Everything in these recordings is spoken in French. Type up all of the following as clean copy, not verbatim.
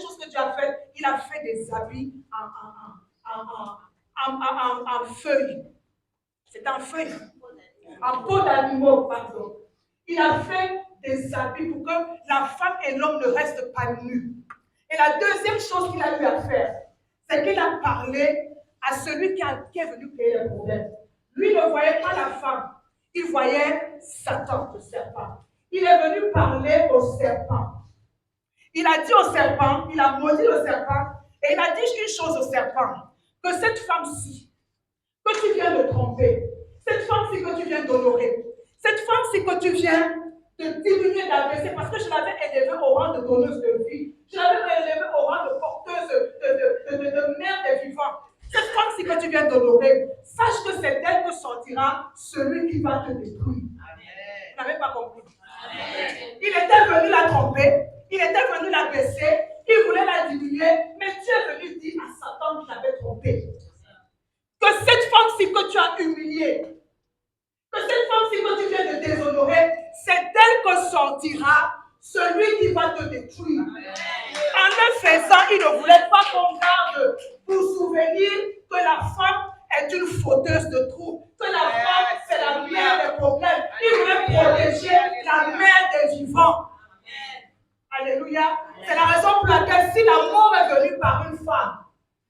chose que Dieu a fait, il a fait des habits en feuilles. C'est en feuilles. En peau d'animaux, pardon. Il a fait des habits pour que la femme et l'homme ne restent pas nus. Et la deuxième chose qu'il a eu à faire, c'est qu'il a parlé à celui qui est venu créer le problème. Lui ne voyait pas la femme, il voyait Satan, le serpent. Il est venu parler au serpent. Il a dit au serpent, il a maudit le serpent, et il a dit une chose au serpent, que cette femme-ci, que tu viens de tromper, cette femme-ci que tu viens d'honorer, cette femme-ci que tu viens de diminuer, d'abaisser, parce que je l'avais élevée au rang de donneuse de vie, je l'avais élevée au rang de porteuse de mère des vivants. Cette femme-ci que tu viens d'honorer, sache que c'est d'elle que sortira celui qui va te détruire. Amen. Vous n'avez pas compris. Amen. Il était venu la tromper, il était venu la baisser, il voulait la diminuer, mais Dieu est venu dire à Satan qu'il l'avait trompée. Que cette femme-ci que tu as humiliée, que cette femme-ci que tu viens de déshonorer, c'est d'elle que sortira celui qui va te détruire. En le faisant, il ne voulait pas qu'on garde pour souvenir que la femme est une fauteuse de troubles, que la femme c'est la mère des problèmes. Il voulait protéger la mère des vivants. Alléluia. C'est la raison pour laquelle si la mort est venue par une femme,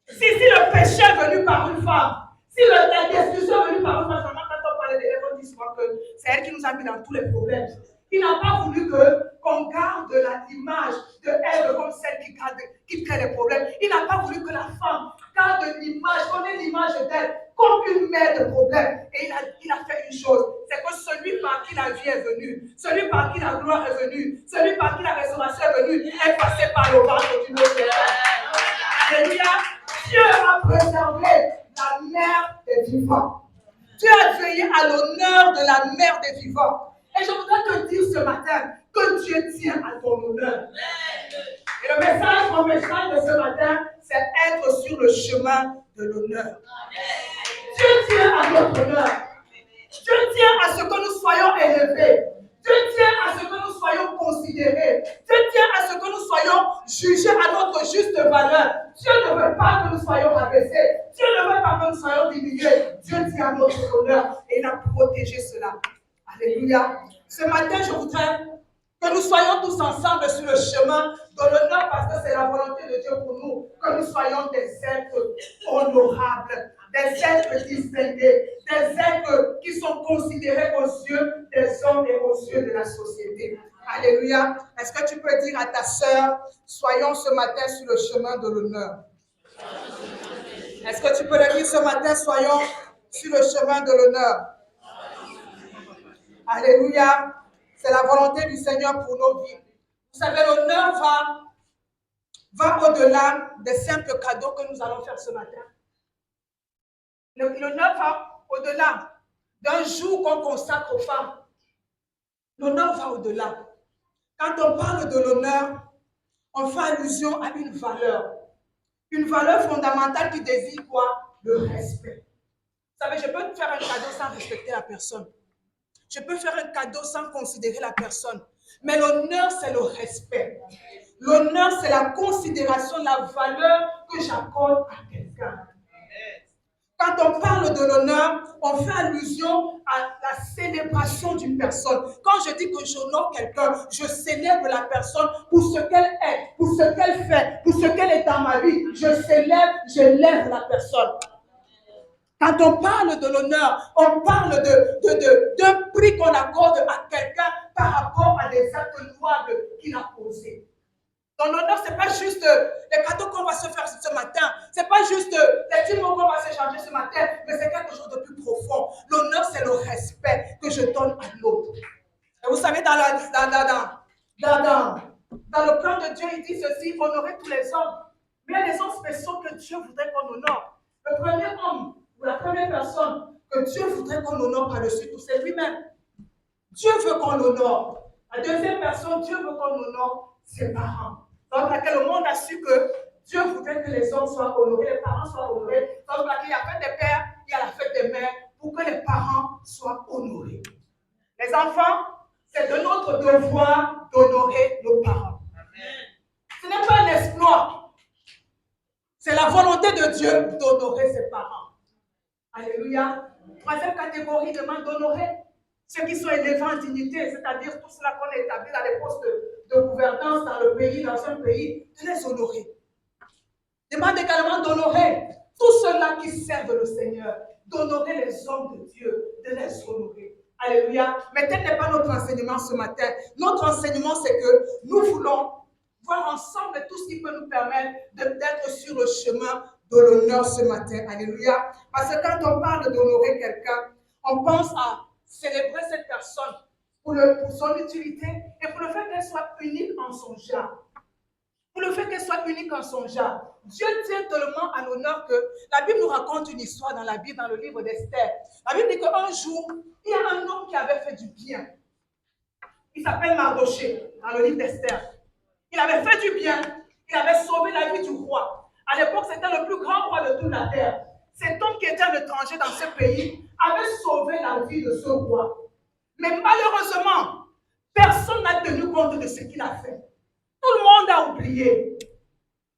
si le péché est venu par une femme, si la destruction est venue par une femme, quand on parlait d'Ève, on dit souvent que c'est elle qui nous a mis dans tous les problèmes. Il n'a pas voulu qu'on garde l'image de Ève comme celle qui crée les problèmes. Il n'a pas voulu que la femme garde l'image, qu'on ait l'image d'elle comme une mère de problème. Et il a fait une chose, c'est que celui par qui la vie est venue, celui par qui la gloire est venue, celui par qui la restauration est venue, est passé par le ventre d'une autre personne. Alléluia. Dieu a préservé la mère des vivants. Dieu a veillé à l'honneur de la mère des vivants. Et je voudrais te dire ce matin que Dieu tient à ton honneur. Et le message, mon message de ce matin, c'est être sur le chemin de l'honneur. Dieu tient à notre honneur. Dieu tient à ce que nous soyons élevés. Dieu tient à ce que nous soyons considérés. Dieu tient à ce que nous soyons jugés à notre juste valeur. Dieu ne veut pas que nous soyons abaissés. Dieu ne veut pas que nous soyons diminués. Dieu tient à notre honneur et il a protégé cela. Alléluia. Ce matin, je voudrais que nous soyons tous ensemble sur le chemin de l'honneur parce que c'est la volonté de Dieu pour nous, que nous soyons des êtres honorables, des êtres distingués, des êtres qui sont considérés aux yeux des hommes et aux yeux de la société. Alléluia. Est-ce que tu peux dire à ta sœur, soyons ce matin sur le chemin de l'honneur? Est-ce que tu peux le dire ce matin, soyons sur le chemin de l'honneur? Alléluia. C'est la volonté du Seigneur pour nos vies. Vous savez, l'honneur va au-delà des simples cadeaux que nous allons faire ce matin. L'honneur va au-delà d'un jour qu'on consacre aux femmes. L'honneur va au-delà. Quand on parle de l'honneur, on fait allusion à une valeur fondamentale qui désigne quoi? Le respect. Vous savez, je peux faire un cadeau sans respecter la personne. Je peux faire un cadeau sans considérer la personne. Mais l'honneur, c'est le respect. L'honneur, c'est la considération, la valeur que j'accorde à quelqu'un. Quand on parle de l'honneur, on fait allusion à la célébration d'une personne. Quand je dis que j'honore quelqu'un, je célèbre la personne pour ce qu'elle est, pour ce qu'elle fait, pour ce qu'elle est dans ma vie. Je lève la personne. Quand on parle de l'honneur, on parle d'un prix qu'on accorde à quelqu'un par rapport à des actes louables qu'il a posés. Donc l'honneur, ce n'est pas juste les cadeaux qu'on va se faire ce matin, ce n'est pas juste les petits mots qu'on va s'échanger ce matin, mais c'est quelque chose de plus profond. L'honneur, c'est le respect que je donne à l'autre. Et vous savez, dans le plan de Dieu, il dit ceci, honorer tous les hommes. Mais il y a des hommes spéciaux que Dieu voudrait qu'on honore. Le premier homme, ou la première personne que Dieu voudrait qu'on honore par-dessus tout, c'est lui-même. Dieu veut qu'on l'honore. La deuxième personne, Dieu veut qu'on honore ses parents. Donc, laquelle le monde a su que Dieu voudrait que les hommes soient honorés, les parents soient honorés. Donc, il y a la fête des pères, il y a la fête des mères, pour que les parents soient honorés. Les enfants, c'est de notre devoir d'honorer nos parents. Ce n'est pas un exploit. la volonté de Dieu d'honorer ses parents. Alléluia. Troisième catégorie demande d'honorer ceux qui sont élevés en dignité, c'est-à-dire tous ceux-là qu'on a établis dans les postes de gouvernance dans le pays, dans un pays, de les honorer. Demande également d'honorer tous ceux-là qui servent le Seigneur, d'honorer les hommes de Dieu, de les honorer. Alléluia. Mais tel n'est pas notre enseignement ce matin. Notre enseignement, c'est que nous voulons voir ensemble tout ce qui peut nous permettre d'être sur le chemin de l'honneur ce matin. Alléluia. Parce que quand on parle d'honorer quelqu'un, on pense à célébrer cette personne pour son utilité et pour le fait qu'elle soit unique en son genre. Pour le fait qu'elle soit unique en son genre. Dieu tient tellement à l'honneur que la Bible nous raconte une histoire dans la Bible, dans le livre d'Esther. La Bible dit qu'un jour, il y a un homme qui avait fait du bien. Il s'appelle Mardoché, dans le livre d'Esther. Il avait fait du bien, il avait sauvé la vie du roi. À l'époque, c'était le plus grand roi de toute la terre. Cet homme qui était un étranger dans ce pays avait sauvé la vie de ce roi. Mais malheureusement, personne n'a tenu compte de ce qu'il a fait. Tout le monde a oublié.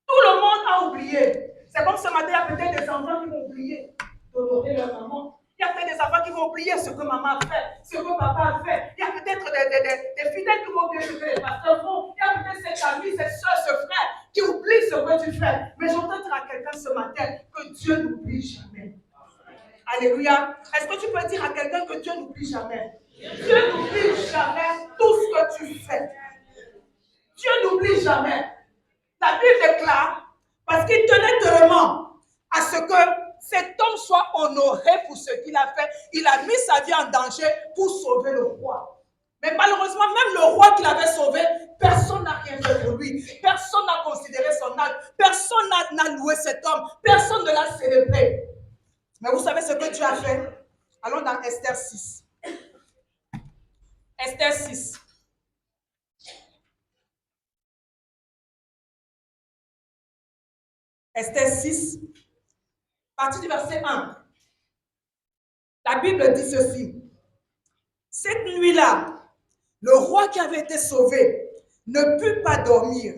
Tout le monde a oublié. C'est comme ce matin, il y a peut-être des enfants qui vont oublier d'honorer leur maman. Il y a peut-être des enfants qui vont oublier ce que maman a fait, ce que papa a fait. Il y a peut-être des fidèles qui vont oublier ce que les pasteurs font. Il y a peut-être cette amie, cette soeur, ce frère qui oublie ce que tu fais. Mais j'entends dire à quelqu'un ce matin que Dieu n'oublie jamais. Alléluia. Est-ce que tu peux dire à quelqu'un que Dieu n'oublie jamais? Dieu n'oublie jamais tout ce que tu fais. Dieu n'oublie jamais. La Bible déclare, parce qu'il tenait tellement à ce que cet homme soit honoré pour ce qu'il a fait, il a mis sa vie en danger pour sauver le roi. Mais malheureusement, même le roi qu'il avait sauvé, personne n'a rien fait pour lui. Personne n'a considéré son acte. Personne n'a loué cet homme. Personne ne l'a célébré. Mais vous savez ce que Dieu a fait? Allons dans Esther 6. Esther 6. Esther 6, partie du verset 1. La Bible dit ceci. Cette nuit-là, le roi qui avait été sauvé ne put pas dormir.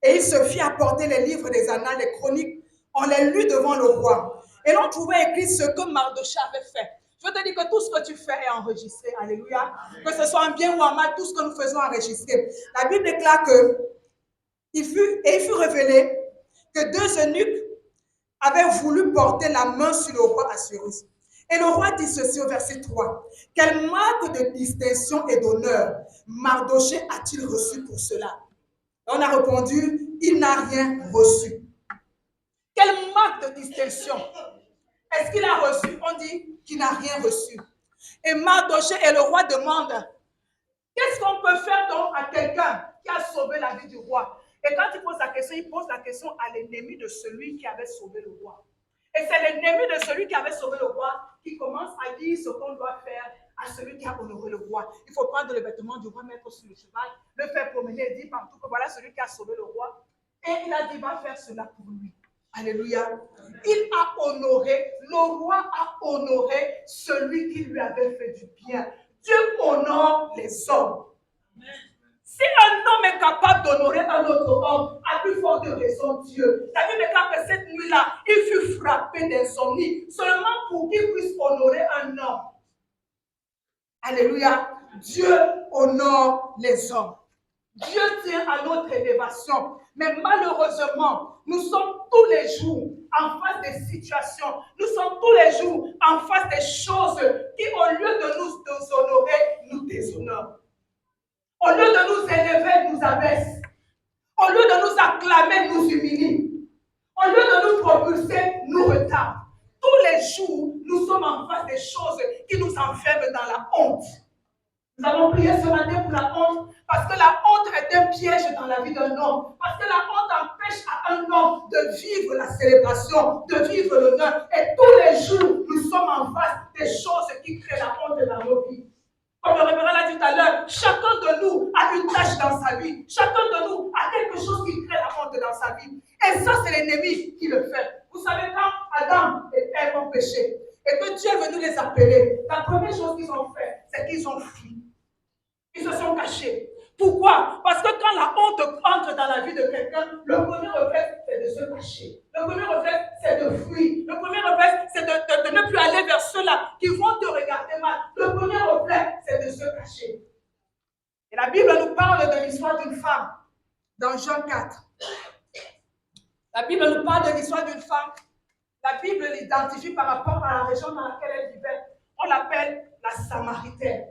Et il se fit apporter les livres des annales, les chroniques. On les lut devant le roi. Et l'on trouvait écrit ce que Mardoché avait fait. Je te dis que tout ce que tu fais est enregistré. Alléluia. Que ce soit en bien ou en mal, tout ce que nous faisons est enregistré. La Bible déclare que il fut révélé que deux eunuques avaient voulu porter la main sur le roi Assuérus. Et le roi dit ceci au verset 3. Quelle marque de distinction et d'honneur Mardoché a-t-il reçu pour cela? On a répondu, il n'a rien reçu. Quelle marque de distinction est-ce qu'il a reçu? On dit qu'il n'a rien reçu. Et Mardoché et le roi demandent, qu'est-ce qu'on peut faire donc à quelqu'un qui a sauvé la vie du roi? Et quand il pose la question à l'ennemi de celui qui avait sauvé le roi. Et c'est l'ennemi de celui qui avait sauvé le roi qui commence à dire ce qu'on doit faire à celui qui a honoré le roi. Il faut prendre le vêtement du roi, mettre sur le cheval, le faire promener et dire partout que voilà celui qui a sauvé le roi. Et il a dit, va faire cela pour lui. Alléluia. Il a honoré, le roi a honoré celui qui lui avait fait du bien. Dieu honore les hommes. Si un homme est capable d'honorer un autre homme, à plus forte raison Dieu. La Bible déclare que cette nuit-là, il fut frappé d'insomnie, seulement pour qu'il puisse honorer un homme. Alléluia. Dieu honore les hommes. Dieu tient à notre élévation. Mais malheureusement, nous sommes tous les jours en face des situations. Nous sommes tous les jours en face des choses qui, au lieu de nous honorer, nous déshonorent. Au lieu de nous élever, nous abaissent. Au lieu de nous acclamer, nous humilient. Au lieu de nous propulser, nous retardent. Tous les jours, nous sommes en face des choses qui nous enferment dans la honte. Nous allons prier ce matin pour la honte, parce que la honte est un piège dans la vie d'un homme. Parce que la honte empêche à un homme de vivre la célébration, de vivre l'honneur. Et tous les jours, nous sommes en face des choses qui créent la honte dans nos vies. Comme le révérend l'a dit tout à l'heure, chacun de nous a une tâche dans sa vie. Chacun de nous a quelque chose qui crée la honte dans sa vie. Et ça, c'est l'ennemi qui le fait. Vous savez, quand Adam et Ève ont péché, et que Dieu est venu les appeler, la première chose qu'ils ont fait, c'est qu'ils ont fui. Ils se sont cachés. Pourquoi? Parce que quand la honte entre dans la vie de quelqu'un, le premier réflexe, c'est de se cacher. Le premier réflexe, c'est de fuir. Le premier réflexe, c'est de ne plus aller vers ceux-là qui vont te regarder mal. Le premier réflexe, c'est de se cacher. Et la Bible nous parle de l'histoire d'une femme dans Jean 4. La Bible nous parle de l'histoire d'une femme. La Bible l'identifie par rapport à la région dans laquelle elle vivait. On l'appelle la Samaritaine.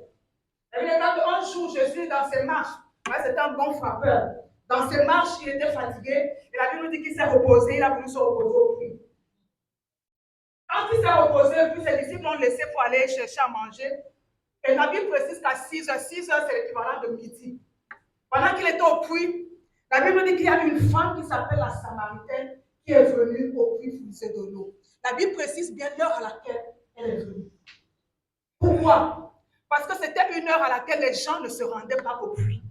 Et un jour, Jésus, dans ses marches, c'était un bon frappeur. Dans ses marches, il était fatigué. Et la Bible nous dit qu'il s'est reposé. Il a voulu se reposer au puits. Quand il s'est reposé, puis ses disciples l'ont laissé pour aller chercher à manger. Et la Bible précise qu'à 6 heures, 6 heures, c'est l'équivalent de midi. Pendant qu'il était au puits, la Bible dit qu'il y a une femme qui s'appelle la Samaritaine qui est venue au puits puiser de l'eau. La Bible précise bien l'heure à laquelle elle est venue. Pourquoi? Parce que c'était une heure à laquelle les gens ne se rendaient pas au puits.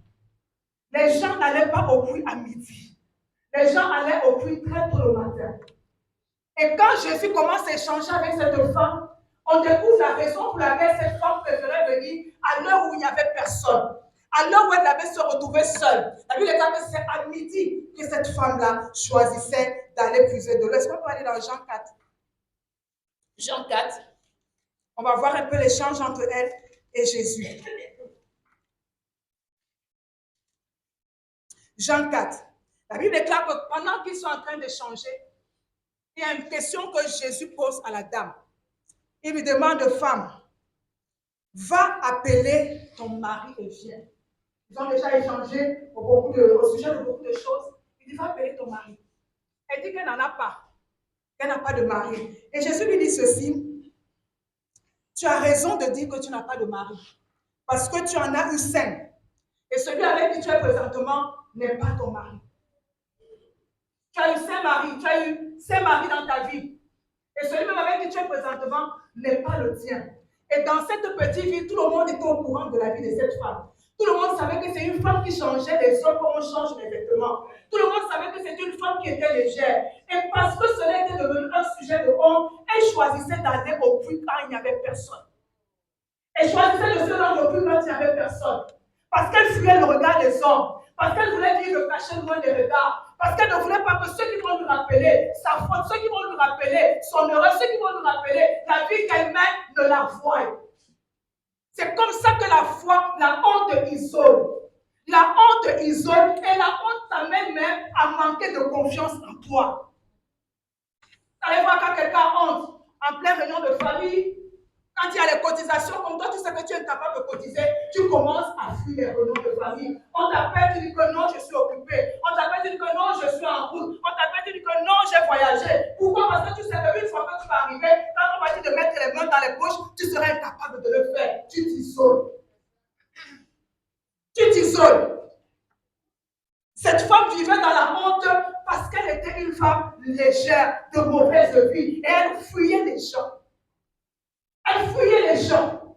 Les gens n'allaient pas au puits à midi. Les gens allaient au puits très tôt le matin. Et quand Jésus commence à échanger avec cette femme, on découvre la raison pour laquelle cette femme préférait venir à l'heure où il n'y avait personne. À l'heure où elle avait se retrouver seule. La Bible dit que c'est à midi que cette femme-là choisissait d'aller puiser de l'eau. Est-ce qu'on peut aller dans Jean 4? Jean 4. On va voir un peu l'échange entre elle et Jésus. Jean 4. La Bible déclare que pendant qu'ils sont en train d'échanger, il y a une question que Jésus pose à la dame. Il lui demande, femme, va appeler ton mari et viens. Ils ont déjà échangé au sujet de beaucoup de choses. Il dit, va appeler ton mari. Elle dit qu'elle n'en a pas. Qu'elle n'a pas de mari. Et Jésus lui dit ceci, tu as raison de dire que tu n'as pas de mari. Parce que tu en as eu 5. Et celui avec qui tu es présentement n'est pas ton mari. Tu as eu 5 maris. Tu as eu 5 maris dans ta vie. Et celui même avec qui tu es présentement n'est pas le tien. Et dans cette petite ville, tout le monde était au courant de la vie de cette femme. Tout le monde savait que c'est une femme qui changeait les hommes comme on change les vêtements. Tout le monde savait que c'était une femme qui était légère. Et parce que cela était devenu un sujet de honte, elle choisissait d'aller au puits quand il n'y avait personne. Elle choisissait de se rendre au puits quand il n'y avait personne. Parce qu'elle fuyait le regard des hommes. Parce qu'elle voulait vivre cachée loin des regards. Parce qu'elle ne voulait pas que ceux qui vont lui rappeler sa faute, ceux qui vont lui rappeler son erreur, ceux qui vont lui rappeler la vie qu'elle mène, ne la voient. C'est comme ça que la honte isole. La honte isole et la honte t'amène même à manquer de confiance en toi. Vous allez voir quand quelqu'un a honte en pleine réunion de famille, quand il y a les cotisations, comme toi tu sais que tu es incapable de cotiser, tu commences à fuir les réunions de famille. On t'appelle, tu dis que non, je suis occupé. On t'appelle, tu dis que non, je suis en route. On t'appelle, tu dis que non, j'ai voyagé. Pourquoi? Parce que tu sais qu'une fois que tu vas arriver, quand on va te dire de mettre les mains dans les poches, tu seras incapable de le faire. Tu t'isoles. Tu t'isoles. Cette femme vivait dans la honte parce qu'elle était une femme légère, de mauvaise vie. Et elle fuyait les gens. Elle fuyait les gens.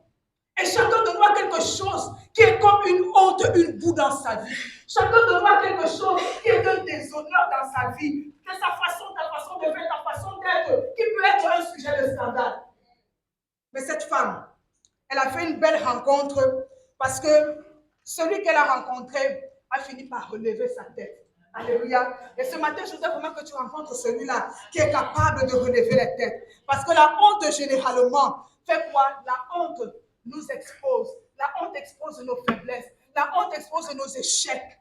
Et chacun de nous a quelque chose qui est comme une honte, une boue dans sa vie. Chacun de nous a quelque chose qui est un déshonneur dans sa vie. Que ta façon de faire, ta façon d'être, qui peut être un sujet de scandale. Mais cette femme, elle a fait une belle rencontre parce que celui qu'elle a rencontré a fini par relever sa tête. Alléluia. Et ce matin, je voudrais vraiment que tu rencontres celui-là qui est capable de relever la tête. Parce que la honte, généralement, fait quoi? La honte nous expose. La honte expose nos faiblesses. La honte expose nos échecs.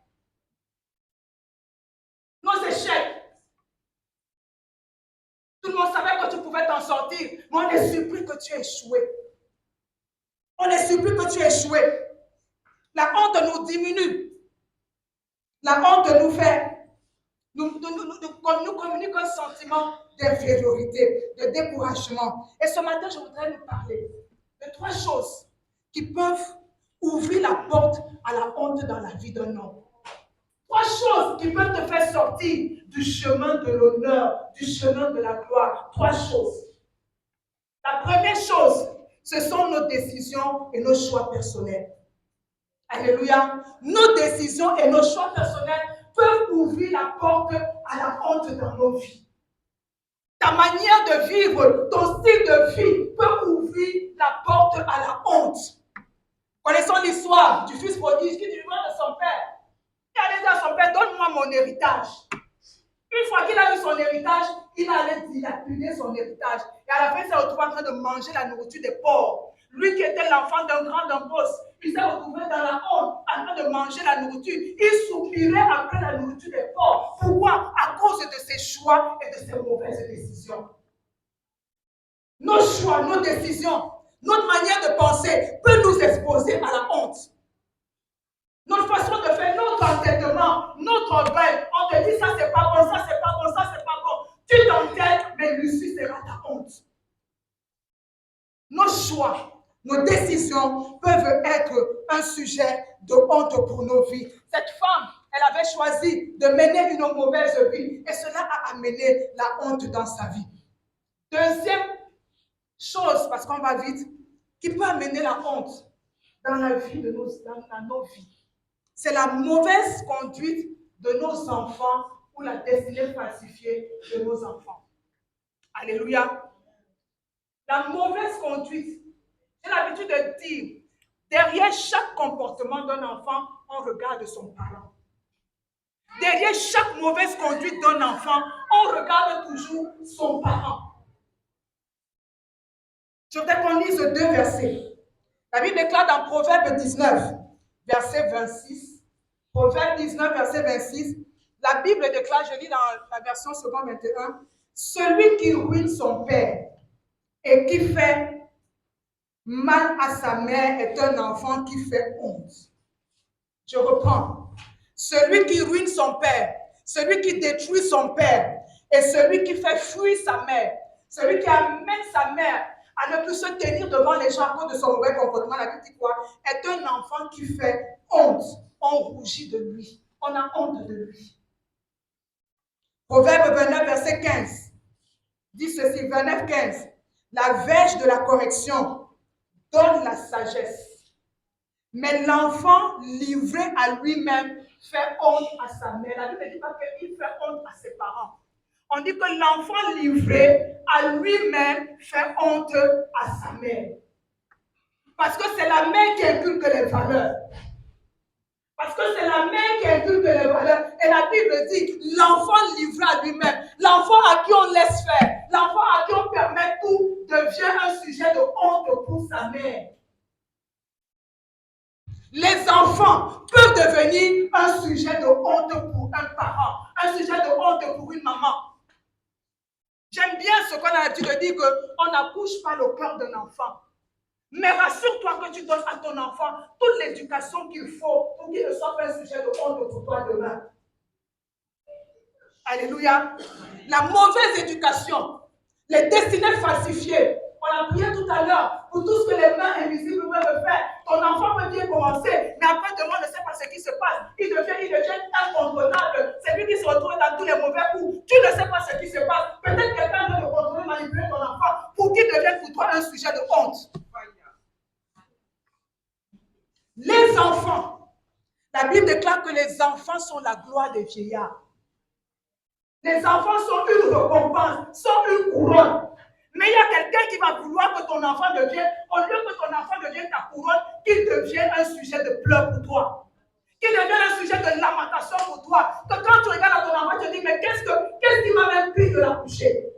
Nos échecs. Tout le monde savait que tu pouvais t'en sortir, mais on est surpris que tu aies échoué. On est surpris que tu aies échoué. La honte nous diminue. La honte nous fait, nous communique un sentiment d'infériorité, de découragement. Et ce matin, je voudrais nous parler de 3 choses qui peuvent ouvrir la porte à la honte dans la vie d'un homme. 3 choses qui peuvent te faire sortir du chemin de l'honneur, du chemin de la gloire. 3 choses. La première chose, ce sont nos décisions et nos choix personnels. Alléluia. Nos décisions et nos choix personnels peuvent ouvrir la porte à la honte dans nos vies. Ta manière de vivre, ton style de vie peut ouvrir la porte à la honte. Connaissons l'histoire du fils prodige qui demande à son père. Il allait dire à son père, donne-moi mon héritage. Une fois qu'il a eu son héritage, il allait dilapider son héritage. Et à la fin, il s'est retrouvé en train de manger la nourriture des porcs. Lui qui était l'enfant d'un grand embauche, il s'est retrouvé dans la honte, en train de manger la nourriture. Il soupirait après la nourriture des porcs. Pourquoi? À cause de ses choix et de ses mauvaises décisions. Nos choix, nos décisions, notre manière de penser peut nous exposer à la honte. Notre façon de faire, notre entêtement, notre orgueil, on te dit ça c'est pas bon, ça c'est pas bon, ça c'est pas bon. Tu t'entêtes, mais l'issue sera ta honte. Nos choix, nos décisions peuvent être un sujet de honte pour nos vies. Cette femme, elle avait choisi de mener une mauvaise vie et cela a amené la honte dans sa vie. Deuxième chose, parce qu'on va vite, qui peut amener la honte dans la vie de dans nos vies. C'est la mauvaise conduite de nos enfants ou la destinée falsifiée de nos enfants. Alléluia. La mauvaise conduite. J'ai l'habitude de dire, derrière chaque comportement d'un enfant, on regarde son parent. Derrière chaque mauvaise conduite d'un enfant, on regarde toujours son parent. Je voudrais qu'on lise deux versets. La Bible déclare dans Proverbe 19, verset 26. Proverbe 19, verset 26. La Bible déclare, je lis dans la version seconde 21, celui qui ruine son père et qui fait mal à sa mère est un enfant qui fait honte. Je reprends. Celui qui ruine son père, celui qui détruit son père et celui qui fait fuir sa mère, celui qui amène sa mère à ne plus se tenir devant les gens à cause de son mauvais comportement, la Bible dit quoi? Est un enfant qui fait honte. On rougit de lui. On a honte de lui. Proverbe 29, verset 15 dit ceci, 29, 15. La verge de la correction donne la sagesse. Mais l'enfant livré à lui-même fait honte à sa mère. La Bible ne dit pas qu'il fait honte à ses parents. On dit que l'enfant livré à lui-même fait honte à sa mère. Parce que c'est la mère qui inculque les valeurs. Parce que c'est la mère qui inculque les valeurs. Et la Bible dit, l'enfant livré à lui-même, l'enfant à qui on laisse faire, l'enfant à qui on permet tout, devient un sujet de honte pour sa mère. Les enfants peuvent devenir un sujet de honte pour un parent, un sujet de honte pour une maman. J'aime bien ce qu'on a l'habitude de dire qu'on n'accouche pas le cœur d'un enfant. Mais rassure-toi que tu donnes à ton enfant toute l'éducation qu'il faut pour qu'il ne soit pas un sujet de honte pour toi demain. Alléluia. La mauvaise éducation, les destinées falsifiées. On a prié tout à l'heure pour tout ce que les mains invisibles peuvent faire. Ton enfant peut bien commencer, mais après demain, ne sait pas ce qui se passe. Il devient incontrôlable. C'est lui qui se retrouve dans tous les mauvais coups. Tu ne sais pas ce qui se passe. Peut-être quelqu'un veut te contrôler, manipuler ton enfant pour qu'il devienne pour toi un sujet de honte. Les enfants, la Bible déclare que les enfants sont la gloire des vieillards. Les enfants sont une récompense, sont une couronne. Mais il y a quelqu'un qui va vouloir que ton enfant devienne, au lieu que ton enfant devienne ta couronne, qu'il devienne un sujet de pleurs pour toi. Qu'il devienne un sujet de lamentation pour toi. Que quand tu regardes à ton enfant, tu te dis, mais qu'est-ce qui m'a même pris de la coucher?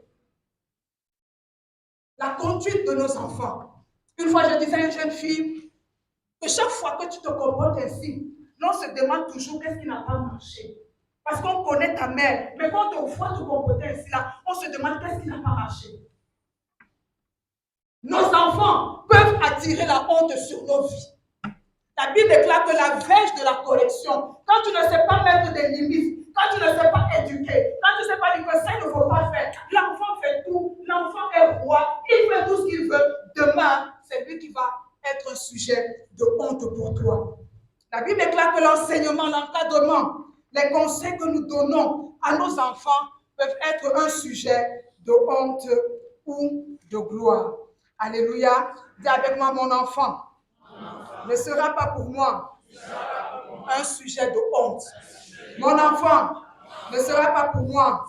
La conduite de nos enfants. Une fois, je disais à une jeune fille, que chaque fois que tu te comportes ainsi, on se demande toujours qu'est-ce qui n'a pas marché. Parce qu'on connaît ta mère, mais quand on voit te comporter ainsi là, on se demande qu'est-ce qui n'a pas marché. Nos enfants peuvent attirer la honte sur nos vies. La Bible déclare que la verge de la correction, quand tu ne sais pas mettre des limites, quand tu ne sais pas éduquer, quand tu ne sais pas dire que ça ne faut pas faire, l'enfant fait tout, l'enfant est roi, il fait tout ce qu'il veut. Demain, c'est lui qui va être un sujet de honte pour toi. La Bible déclare que l'enseignement, l'encadrement, les conseils que nous donnons à nos enfants peuvent être un sujet de honte ou de gloire. Alléluia. Dis avec moi, mon enfant ne sera pas pour moi un sujet de honte. Mon enfant ne sera pas pour moi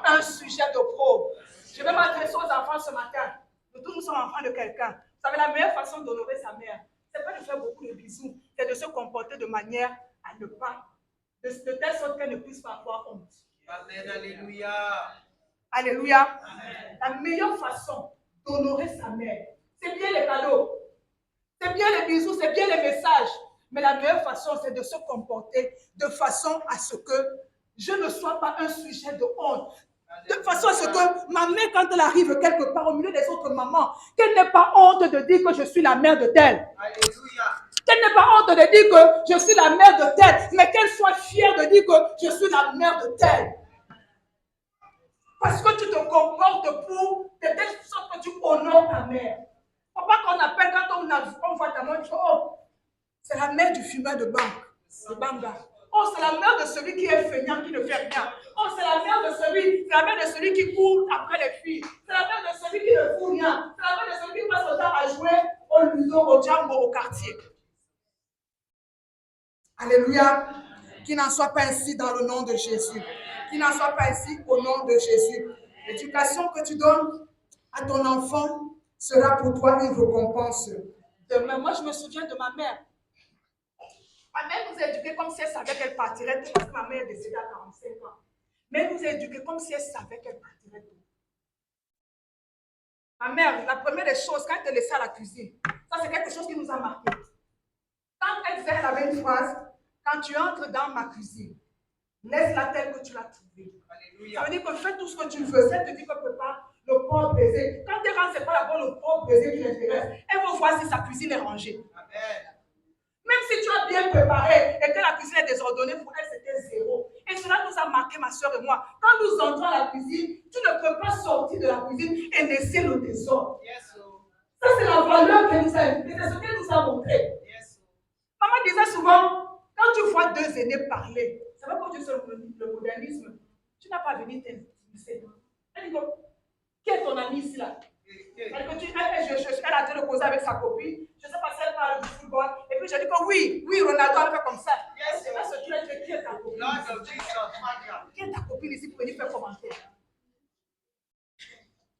un sujet de probe. Je vais m'adresser aux enfants ce matin. Nous tous nous sommes enfants de quelqu'un. Vous savez, la meilleure façon d'honorer sa mère, ce n'est pas de faire beaucoup de bisous, c'est de se comporter de manière à ne pas, de telle sorte qu'elle ne puisse pas avoir honte. Amen. Alléluia. Alléluia. La meilleure façon d'honorer sa mère, c'est bien les cadeaux, c'est bien les bisous, c'est bien les messages. Mais la meilleure façon, c'est de se comporter de façon à ce que je ne sois pas un sujet de honte. De façon à ce que ma mère, quand elle arrive quelque part au milieu des autres mamans, qu'elle n'ait pas honte de dire que je suis la mère de telle. Alléluia. Qu'elle n'ait pas honte de dire que je suis la mère de telle, mais qu'elle soit fière de dire que je suis la mère de telle. Parce que tu te comportes pour de telle sorte que tu honores ta mère. Papa, qu'on appelle quand on voit ta mère, on dit, oh, c'est la mère du fumeur de banga. Oh, c'est la mère de celui qui est feignant, qui ne fait rien. Oh, c'est la mère de celui qui court après les filles. C'est la mère de celui qui ne fout rien. C'est la mère de celui qui passe le temps à jouer au ludo, au django, au quartier. Alléluia. Qu'il n'en soit pas ainsi dans le nom de Jésus. Qu'il n'en soit pas ainsi au nom de Jésus. L'éducation que tu donnes à ton enfant sera pour toi une récompense. Demain, moi, je me souviens de ma mère. Ma mère nous a éduqués comme si elle savait qu'elle partirait tout parce que ma mère est décédée à 45 ans. Mais elle nous a éduqués comme si elle savait qu'elle partirait tout. Ma mère, la première des choses, quand elle te laissait à la cuisine, ça c'est quelque chose qui nous a marqué. Quand elle disait, elle avait une phrase, quand tu entres dans ma cuisine, laisse-la telle que tu l'as trouvée. Alléluia. Ça veut dire que fais tout ce que tu veux. Si elle te dit que papa, le porc braisé, quand elle rentre, c'est pas d'abord le porc braisé qui l'intéresse. Elle veut voir si sa cuisine est rangée. Amen. Même si tu as bien préparé et que la cuisine est désordonnée, pour elle, c'était zéro. Et cela nous a marqué, ma soeur et moi. Quand nous entrons à la cuisine, tu ne peux pas sortir de la cuisine et laisser le désordre. Yes. Ça, c'est la valeur qu'elle nous a indiquée. C'est ce qu'elle nous a montré. Yes. Maman disait souvent, quand tu vois deux aînés parler, ça va quand tu sais le modernisme, tu n'as pas venu t'intéresser. Elle dit, qui est ton ami ici là? Elle a été de causer avec sa copine. Je ne sais pas si elle parle du football. Et puis je dis que oui, Ronaldo a fait comme ça. Yes, c'est pas ce qui est qui est ta copine. Qui est ta copine ici pour venir faire commentaire?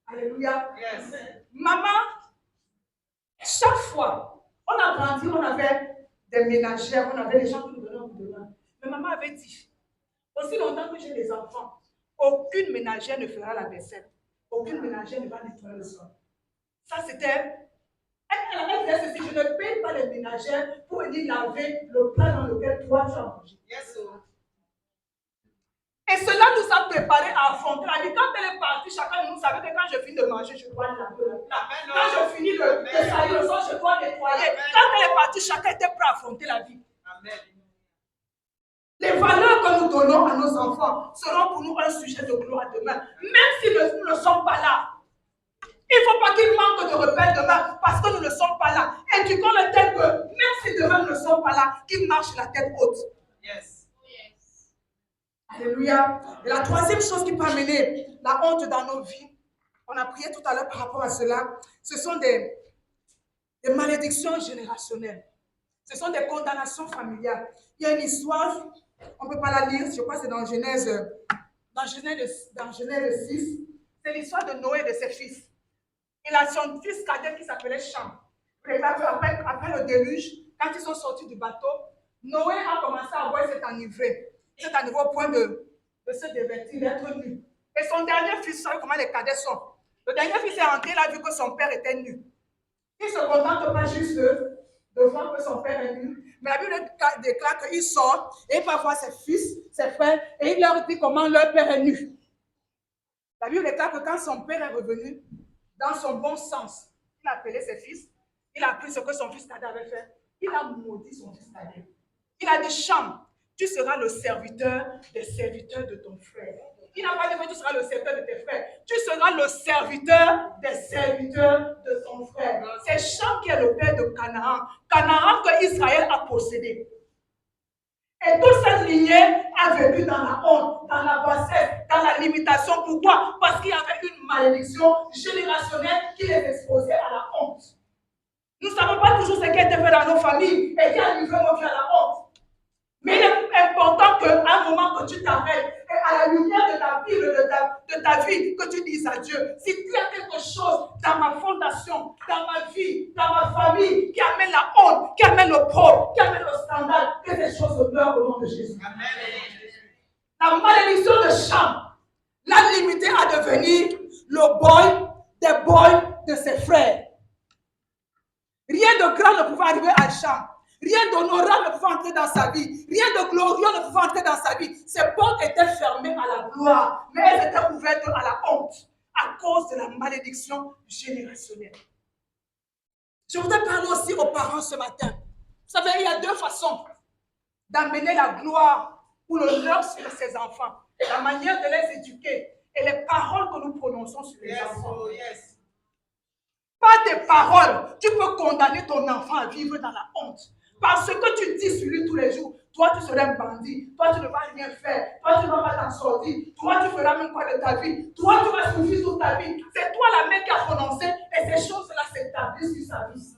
Alléluia. Yes. Maman, chaque fois, on a grandi, on avait des ménagères, on avait des gens qui nous donnaient un coup de main. Mais maman avait dit, aussi longtemps que j'ai des enfants, aucune ménagère ne fera la vaisselle. Aucune ménagère ne va nettoyer le sol. Ça, c'était... Elle disait ceci, je ne paye pas les ménagères pour venir laver le plat dans lequel toi tu as mangé. Yes, et cela nous a préparé à affronter la vie. Quand elle est partie, chacun de nous savait que quand je finis de manger, je dois laver le plat. Quand je finis de salir le sol, je dois nettoyer. Quand elle est partie, chacun était prêt à affronter la vie. Amen. Les valeurs que nous donnons à nos enfants seront pour nous un sujet de gloire demain. Même si nous ne sommes pas là. Il ne faut pas qu'il manque de repères demain parce que nous ne sommes pas là. Éduquons-le tel que, même si demain nous ne sommes pas là, qu'il marche la tête haute. Yes. Yes. Alléluia. Et la troisième chose qui peut amener la honte dans nos vies, on a prié tout à l'heure par rapport à cela, ce sont des malédictions générationnelles. Ce sont des condamnations familiales. Il y a une histoire, on ne peut pas la lire, je crois que c'est dans Genèse 6. C'est l'histoire de Noé et de ses fils. Il a son fils cadet qui s'appelait Cham. Après le déluge, quand ils sont sortis du bateau, Noé a commencé à boire cet enivré. Il s'est enivré au point de se dévertir, d'être nu. Et son dernier fils, vous savez comment les cadets sont. Le dernier fils est rentré, il a vu que son père était nu. Il ne se contente pas juste de voir que son père est nu, mais la Bible déclare qu'il sort et il va voir ses fils, ses frères, et il leur dit comment leur père est nu. La Bible déclare que quand son père est revenu, dans son bon sens, il a appelé ses fils, il a appris ce que son fils cadet avait fait, il a maudit son fils cadet. Il a dit, Cham, tu seras le serviteur des serviteurs de ton frère. Il n'a pas dit que tu seras le serviteur de tes frères. Tu seras le serviteur des serviteurs de ton frère. C'est Cham qui est le père de Canaan. Canaan que Israël a possédé. Et toute cette lignée a vécu dans la honte, dans la bassesse, dans la limitation. Pourquoi? Parce qu'il y avait une malédiction générationnelle qui les exposait à la honte. Nous ne savons pas toujours ce qui a été fait dans nos familles et qui a livré nos vies à la honte. Mais il est important qu'à un moment que tu t'arrêtes et à la lumière de ta Bible, de ta vie, que tu dises à Dieu, si tu as quelque chose dans ma fondation, dans ma vie, dans ma famille, qui amène la honte, qui amène le propre, qui amène le scandale, que ces choses meurent au nom de Jésus. Amen. La malédiction de Cham l'a limité à devenir le boy des boys de ses frères. Rien de grand ne pouvait arriver à Cham. Rien d'honorable ne pouvait entrer dans sa vie. Rien de glorieux ne pouvait entrer dans sa vie. Ses portes étaient fermées à la gloire, mais elles étaient ouvertes à la honte à cause de la malédiction générationnelle. Je voudrais parler aussi aux parents ce matin. Vous savez, il y a deux façons d'amener la gloire ou l'honneur sur ses enfants. La manière de les éduquer et les paroles que nous prononçons sur les enfants. Par tes paroles, tu peux condamner ton enfant à vivre dans la honte. Parce que tu dis sur lui tous les jours, toi tu seras un bandit, toi tu ne vas rien faire, toi tu ne vas pas t'en sortir, toi tu feras même quoi de ta vie, toi tu vas souffrir toute ta vie. C'est toi la mère qui a prononcé et ces choses-là s'établissent sur sa vie.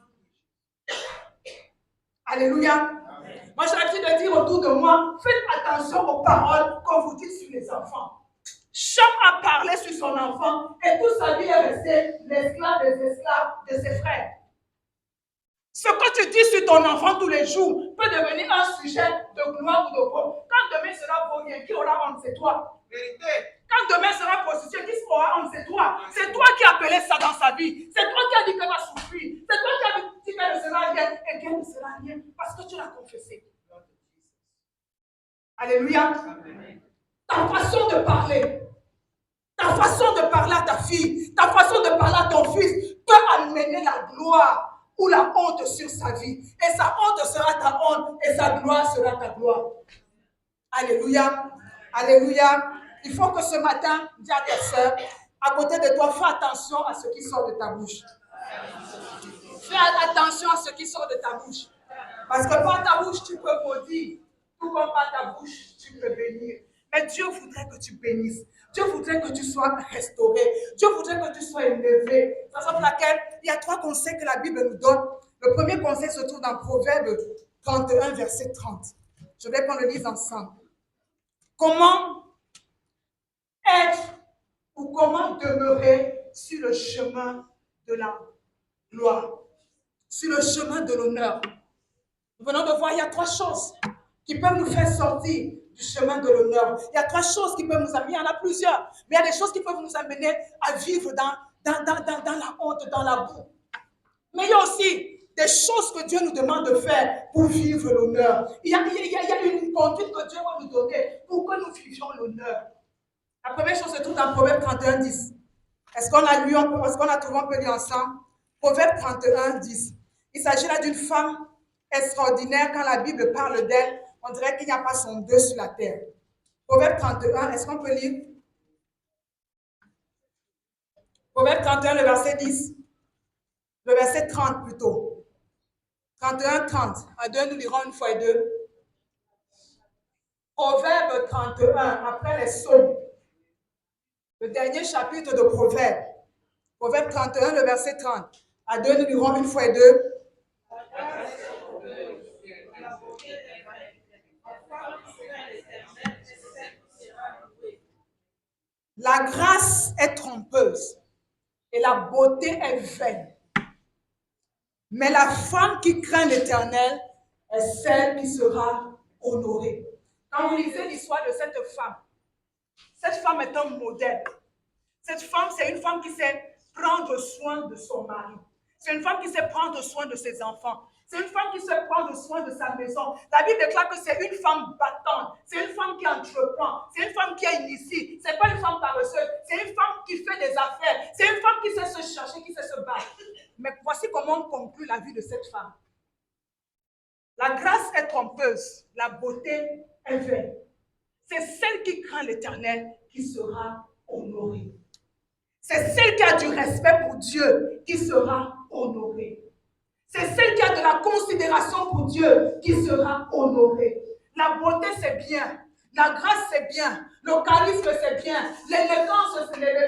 Alléluia. Amen. Moi j'ai l'habitude de dire autour de moi, faites attention aux paroles qu'on vous dit sur les enfants. Cham a parlé sur son enfant et toute sa vie est resté l'esclave des esclaves de ses frères. Ce que tu dis sur ton enfant tous les jours peut devenir un sujet de gloire ou de honte. Quand demain sera beau rien, qui aura honte, c'est toi. Vérité. Quand demain sera prostituée, qui aura honte, c'est toi. C'est toi qui as appelé ça dans sa vie. C'est toi qui as dit qu'elle va souffrir. C'est toi qui as dit qu'elle ne sera rien et qu'elle ne sera rien parce que tu l'as confessé. Alléluia. Amen. Ta façon de parler. Ta façon de parler à ta fille, ta façon de parler à ton fils peut amener la gloire ou la honte sur sa vie. Et sa honte sera ta honte et sa gloire sera ta gloire. Alléluia. Alléluia. Il faut que ce matin, dis à tes soeurs, à côté de toi, fais attention à ce qui sort de ta bouche. Fais attention à ce qui sort de ta bouche. Parce que par ta bouche, tu peux maudire. Tout comme par ta bouche, tu peux bénir. Mais Dieu voudrait que tu bénisses. Dieu voudrait que tu sois restauré. Dieu voudrait que tu sois élevé. C'est pour laquelle il y a 3 conseils que la Bible nous donne. Le premier conseil se trouve dans Proverbe 31, verset 30. Je vais qu'on le lise ensemble. Comment être ou comment demeurer sur le chemin de la gloire, sur le chemin de l'honneur. Nous venons de voir, il y a 3 choses qui peuvent nous faire sortir du chemin de l'honneur. Il y a 3 choses qui peuvent nous amener, il y en a plusieurs, mais il y a des choses qui peuvent nous amener à vivre dans la honte, dans la boue. Mais il y a aussi des choses que Dieu nous demande de faire pour vivre l'honneur. Il y a une conduite que Dieu va nous donner pour que nous vivions l'honneur. La première chose se trouve dans Proverbe 31, 10. Est-ce qu'on a lu, est-ce qu'on a trouvé, on peut lire ensemble? Proverbe 31, 10. Il s'agit là d'une femme extraordinaire. Quand la Bible parle d'elle, on dirait qu'il n'y a pas son deux sur la terre. Proverbe 31, est-ce qu'on peut lire? Proverbe 31, le verset 10. Le verset 30 plutôt. 31, 30. À deux, nous lirons une fois et deux. Proverbe 31, après les psaumes. Le dernier chapitre de Proverbe. Proverbe 31, le verset 30. À deux, nous lirons une fois et deux. La grâce est trompeuse et la beauté est vaine. Mais la femme qui craint l'Éternel est celle qui sera honorée. Quand vous lisez l'histoire de cette femme est un modèle. Cette femme, c'est une femme qui sait prendre soin de son mari. C'est une femme qui sait prendre soin de ses enfants. C'est une femme qui sait prendre soin de sa maison. La Bible déclare que c'est une femme battante. C'est une femme qui entreprend. C'est une femme qui est initiée. Ce n'est pas une femme paresseuse. C'est une femme qui fait des affaires. C'est une femme qui sait se chercher, qui sait se battre. Mais voici comment on conclut la vie de cette femme. La grâce est trompeuse. La beauté est vaine. C'est celle qui craint l'Éternel qui sera honorée. C'est celle qui a du respect pour Dieu qui sera honorée. C'est celle qui a de la considération pour Dieu qui sera honorée. La beauté, c'est bien. La grâce, c'est bien. Le charisme, c'est bien. L'élégance, c'est bien.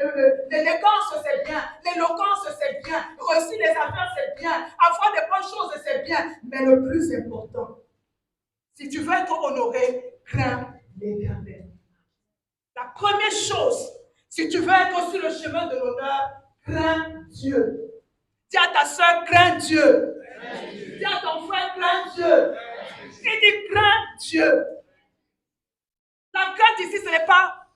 L'éloquence, c'est bien. Réussir les affaires, c'est bien. Avoir des bonnes choses, c'est bien. Mais le plus important, si tu veux être honoré, crains l'Éternel. La première chose, si tu veux être sur le chemin de l'honneur, crains Dieu. Dis à ta soeur, crains Dieu. Dis à ton frère, crains Dieu. Et dis, crains Dieu. La crainte ici, ce n'est pas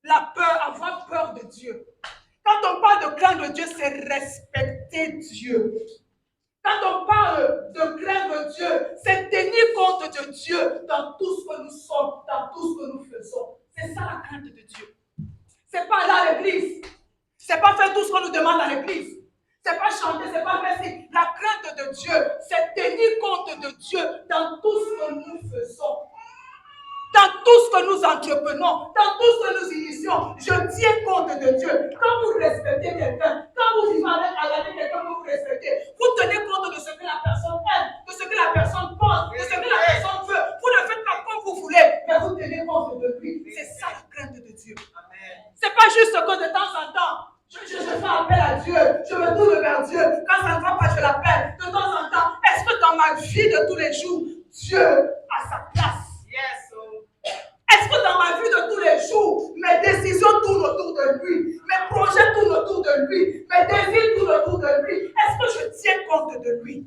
la peur, avoir peur de Dieu. Quand on parle de craindre Dieu, c'est respecter Dieu. Quand on parle de craindre Dieu, c'est tenir compte de Dieu dans tout ce que nous sommes, dans tout ce que nous faisons. C'est ça la crainte de Dieu. C'est pas aller à l'église. C'est pas faire tout ce qu'on nous demande à l'église. C'est pas chanter, c'est pas faire ci. La crainte de Dieu, c'est tenir compte de Dieu dans tout ce que nous faisons. Dans tout ce que nous entreprenons, dans tout ce que nous initions, je tiens compte de Dieu. Quand vous respectez quelqu'un, quand vous vivez avec quelqu'un que vous respectez, vous tenez compte de ce que la personne aime, de ce que la personne pense, de ce que la personne veut. Vous ne faites pas comme vous voulez, mais vous tenez compte de lui. C'est ça la crainte de Dieu. Ce n'est pas juste que de temps en temps, je fais appel à Dieu, je me tourne vers Dieu. Quand ça ne va pas, je l'appelle. De temps en temps, est-ce que dans ma vie de tous les jours, Dieu a sa place? Est-ce que dans ma vie de tous les jours, mes décisions tournent autour de lui, mes projets tournent autour de lui, mes désirs tournent autour de lui? Est-ce que je tiens compte de lui?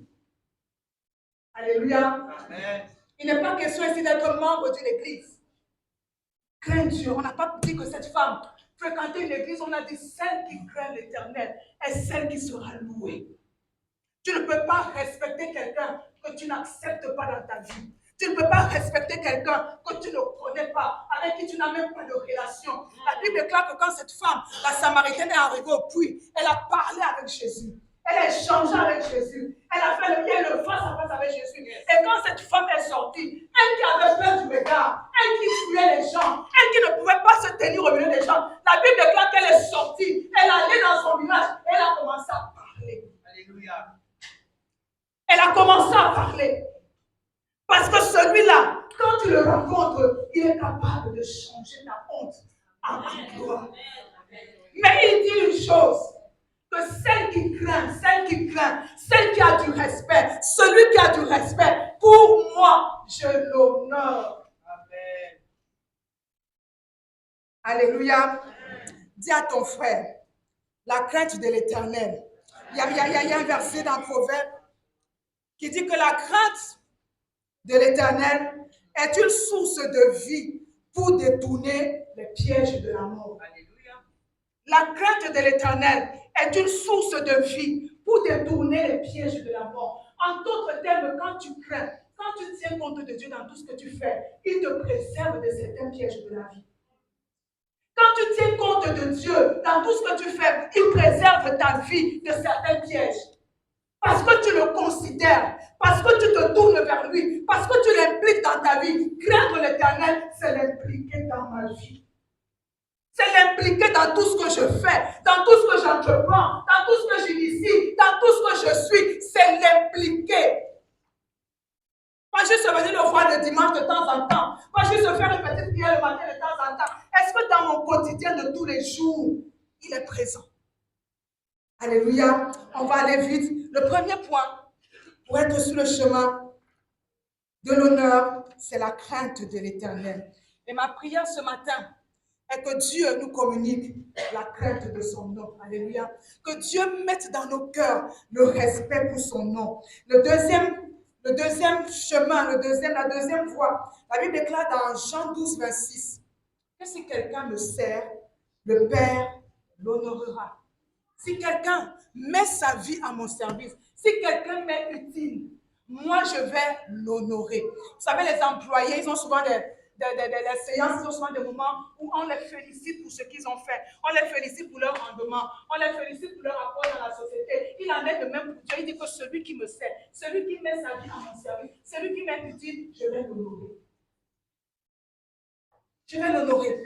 Alléluia. Amen. Il n'est pas question ici d'être membre d'une église. Crains Dieu. On n'a pas dit que cette femme fréquentait une église, on a dit celle qui craint l'Éternel est celle qui sera louée. Tu ne peux pas respecter quelqu'un que tu n'acceptes pas dans ta vie. Tu ne peux pas respecter quelqu'un que tu ne connais pas, avec qui tu n'as même pas de relation. La Bible déclare que quand cette femme, la Samaritaine, est arrivée au puits, elle a parlé avec Jésus. Elle a échangé avec Jésus. Elle a fait le bien, le face à face avec Jésus. Et quand cette femme est sortie, elle qui avait peur du regard, elle qui fuyait les gens, elle qui ne pouvait pas se tenir au milieu des gens, la Bible déclare qu'elle est sortie. Elle est allée dans son village et elle a commencé à parler. Alléluia. Elle a commencé à parler. Parce que celui-là, quand tu le rencontres, il est capable de changer ta honte en gloire. Mais il dit une chose, que celle qui craint, celle qui a du respect, celui qui a du respect, pour moi, je l'honore. Amen. Alléluia. Dis à ton frère, la crainte de l'Éternel. Il y a un verset dans le Proverbe qui dit que la crainte de l'Éternel est une source de vie pour détourner les pièges de la mort. Alléluia. La crainte de l'Éternel est une source de vie pour détourner les pièges de la mort. En d'autres termes, quand tu crains, quand tu tiens compte de Dieu dans tout ce que tu fais, il te préserve de certains pièges de la vie. Quand tu tiens compte de Dieu dans tout ce que tu fais, il préserve ta vie de certains pièges. Parce que tu le considères, parce que tu te tournes vers lui, parce que tu l'impliques dans ta vie. Craindre l'Éternel, c'est l'impliquer dans ma vie. C'est l'impliquer dans tout ce que je fais, dans tout ce que j'entreprends, dans tout ce que j'initie, dans tout ce que je suis. C'est l'impliquer. Pas juste venir le voir le dimanche de temps en temps. Pas juste faire une petite prière le matin de temps en temps. Est-ce que dans mon quotidien de tous les jours, il est présent? Alléluia. On va aller vite. Le premier point pour être sur le chemin de l'honneur, c'est la crainte de l'Éternel. Et ma prière ce matin est que Dieu nous communique la crainte de son nom. Alléluia. Que Dieu mette dans nos cœurs le respect pour son nom. Le deuxième chemin, la deuxième voie, la Bible déclare dans Jean 12, 26, que si quelqu'un me sert, le Père l'honorera. Si quelqu'un met sa vie à mon service, si quelqu'un m'est utile, moi je vais l'honorer. Vous savez, les employés, ils ont souvent des séances, ils ont souvent des moments où on les félicite pour ce qu'ils ont fait. On les félicite pour leur rendement. On les félicite pour leur apport dans la société. Il en est de même pour Dieu. Il dit que celui qui me sert, celui qui met sa vie à mon service, celui qui m'est utile, je vais l'honorer. Je vais l'honorer.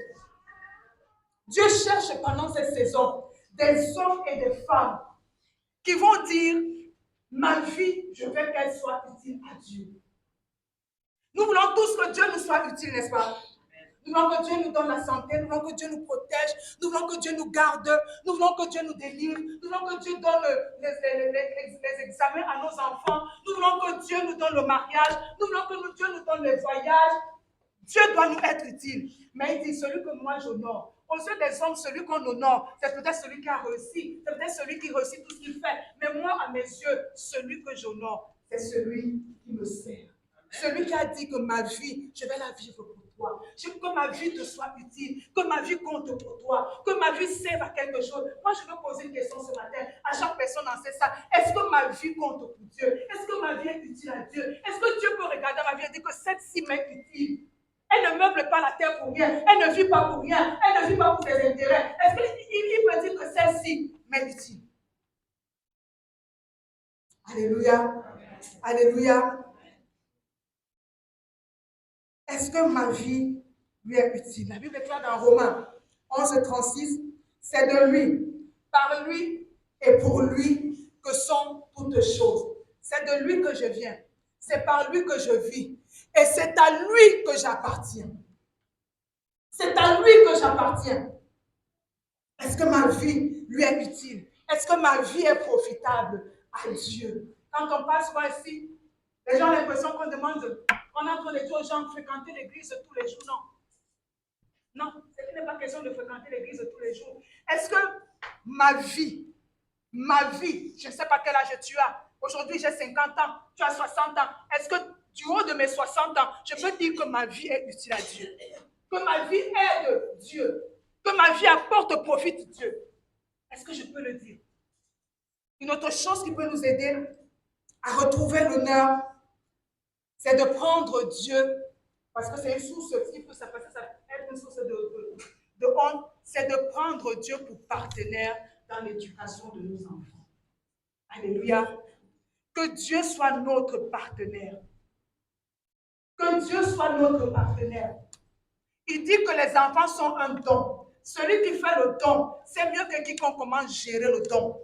Dieu cherche pendant cette saison des hommes et des femmes qui vont dire, ma vie, je veux qu'elle soit utile à Dieu. Nous voulons tous que Dieu nous soit utile, n'est-ce pas? Nous voulons que Dieu nous donne la santé, nous voulons que Dieu nous protège, nous voulons que Dieu nous garde, nous voulons que Dieu nous délivre, nous voulons que Dieu donne les examens à nos enfants, nous voulons que Dieu nous donne le mariage, nous voulons que Dieu nous donne les voyages. Dieu doit nous être utile. Mais il dit, celui que moi j'honore, aux yeux des hommes, celui qu'on honore, c'est peut-être celui qui a réussi, c'est peut-être celui qui réussit tout ce qu'il fait. Mais moi, à mes yeux, celui que j'honore, c'est celui qui me sert. Celui qui a dit que ma vie, je vais la vivre pour toi. toi. Je veux que ma vie te soit utile, que ma vie compte pour toi, que ma vie serve à quelque chose. Moi, je veux poser une question ce matin à chaque personne dans cette salle. Est-ce que ma vie compte pour Dieu? Est-ce que ma vie est utile à Dieu? Est-ce que Dieu peut regarder ma vie et dire que celle-ci m'est utile? Elle ne meuble pas la terre pour rien. Elle ne vit pas pour rien. Elle ne vit pas pour ses intérêts. Est-ce qu'il peut dire que celle-ci m'est utile? Alléluia. Alléluia. Est-ce que ma vie lui est utile? La Bible est claire dans Romains 11:36. C'est de lui, par lui et pour lui que sont toutes choses. C'est de lui que je viens. C'est par lui que je vis. Et c'est à lui que j'appartiens. C'est à lui que j'appartiens. Est-ce que ma vie lui est utile? Est-ce que ma vie est profitable à Dieu? Quand on passe souvent ici, les gens ont l'impression qu'on demande, on est en train de dire aux gens de fréquenter l'église tous les jours. Non. Non, ce n'est pas question de fréquenter l'église tous les jours. Est-ce que ma vie, je ne sais pas quel âge tu as. Aujourd'hui, j'ai 50 ans, tu as 60 ans. Est-ce que du haut de mes 60 ans, je peux dire que ma vie est utile à Dieu? Que ma vie aide Dieu? Que ma vie apporte profit à Dieu? Est-ce que je peux le dire? Une autre chose qui peut nous aider à retrouver l'honneur, c'est de prendre Dieu, parce que c'est une source, il faut s'appeler ça être une source de honte, c'est de prendre Dieu pour partenaire dans l'éducation de nos enfants. Alléluia. Que Dieu soit notre partenaire. Que Dieu soit notre partenaire. Il dit que les enfants sont un don. Celui qui fait le don, c'est mieux que quiconque commence à gérer le don.